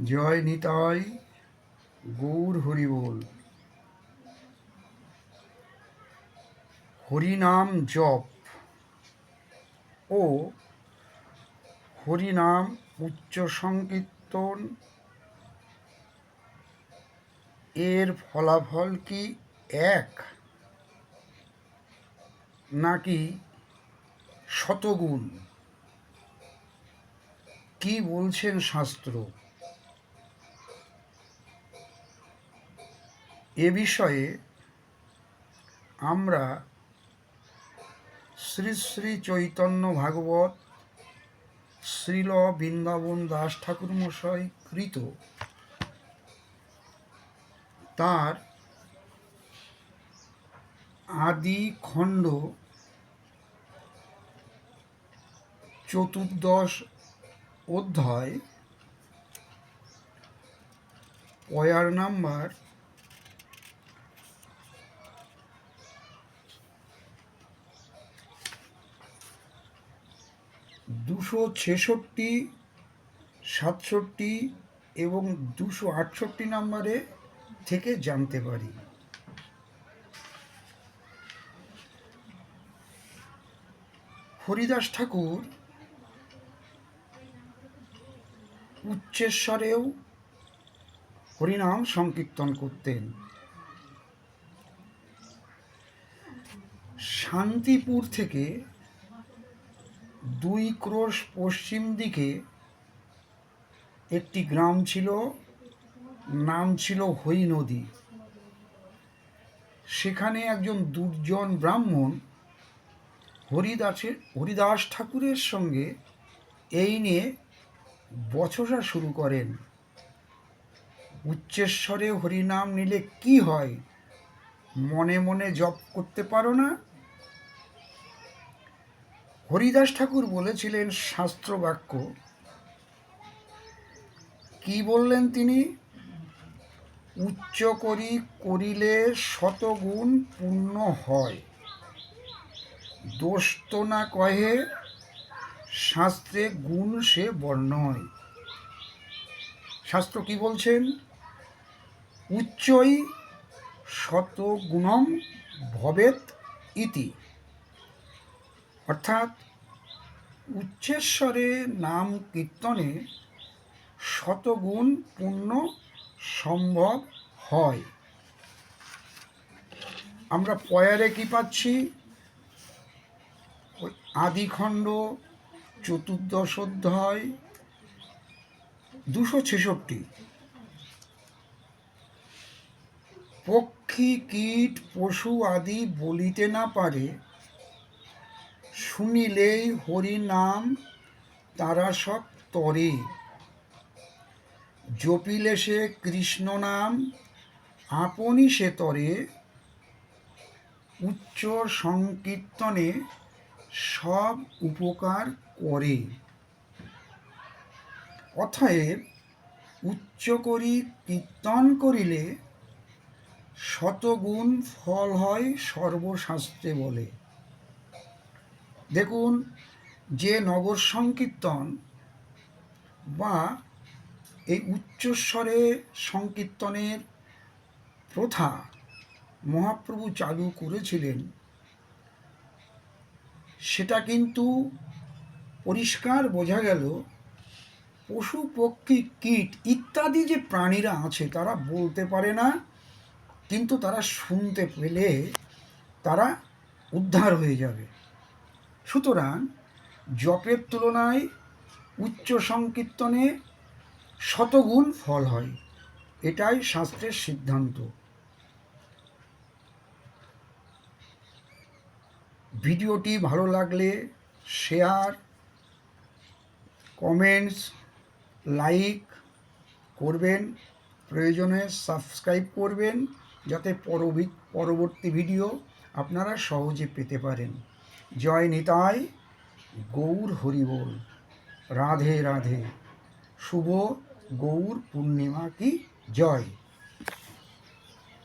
জয় নিতাই গৌর হরি বল। হরিনাম জপ ও হরিনাম উচ্চ সংকীর্তন এর ফলাফল কি এক নাকি শতগুণ? কি বলছেন শাস্ত্র? এ বিষয়ে আমরা শ্রী শ্রী চৈতন্য ভাগবত শ্রীল বৃন্দাবন দাস ঠাকুর মশাই কৃত তার আদি খণ্ড 14 অধ্যায় পয়ার নাম্বার 266, 67 এবং 268 নম্বরে থেকে জানতে পারি। হরিদাস ঠাকুর উচ্চেশ্বরেও হরিনাম সংকীর্তন করতেন। শান্তিপুর থেকে 2 ক্রোশ পশ্চিম দিকে একটি গ্রাম ছিল, নাম ছিল হৈনদী। সেখানে একজন দুর্জন ব্রাহ্মণ হরিদাস ঠাকুরের সঙ্গে এই নিয়ে বচসা শুরু করেন। উচ্চেশ্বরে হরিনাম নিলে কি হয়, মনে মনে জপ করতে পারো না? হরিদাস ঠাকুর বলেছিলেন শাস্ত্র বাক্য। কি বললেন তিনি? উচ্চ করিলে শতগুণ পুণ্য হয়, দোষ তো না কহে, শাস্ত্রে গুণ সে বর্ণয়। শাস্ত্র কি বলছেন? উচ্চই শতগুণম ভবেত ইতি, অর্থাৎ উচ্চেশ্বরে নাম কীর্তনে শতগুণ পুণ্য সম্ভব হয়। আমরা পয়ারে কি পাচ্ছি? ওই আদিখণ্ড 14 অধ্যায় 266। পক্ষী কীট পশু আদি বলিতে না পারে, শুনিলেই হরি নাম তারা সব তরে। জপিলে সে কৃষ্ণ নাম আপনি সে তরে, উচ্চ সংকীর্তনে সব উপকার করে। অতএব উচ্চ করি কীর্তন করিলে শতগুণ ফল হয় সর্বশাস্ত্রে বলে। দেখুন, যে নগর সংকীর্তন বা এই উচ্চস্বরে সংকীর্তনের প্রথা মহাপ্রভু চালু করেছিলেন, সেটা কিন্তু পরিষ্কার বোঝা গেল পশু পক্ষী কীট ইত্যাদি যে প্রাণীরা আছে তারা বলতে পারে না, কিন্তু তারা শুনতে পেলে তারা উদ্ধার হয়ে যাবে। সুতরাং জপের তুলনায় উচ্চ সংকীর্তনে শতগুণ ফল হয়, এটাই শাস্ত্রের সিদ্ধান্ত। ভিডিওটি ভালো লাগলে শেয়ার, কমেন্টস, লাইক করবেন, প্রয়োজনে সাবস্ক্রাইব করবেন, যাতে পরবর্তী ভিডিও আপনারা সহজে পেতে পারেন। জয় নিতাই গৌর হরি বল। রাধে রাধে। শুভ গৌর পূর্ণিমা কি জয়।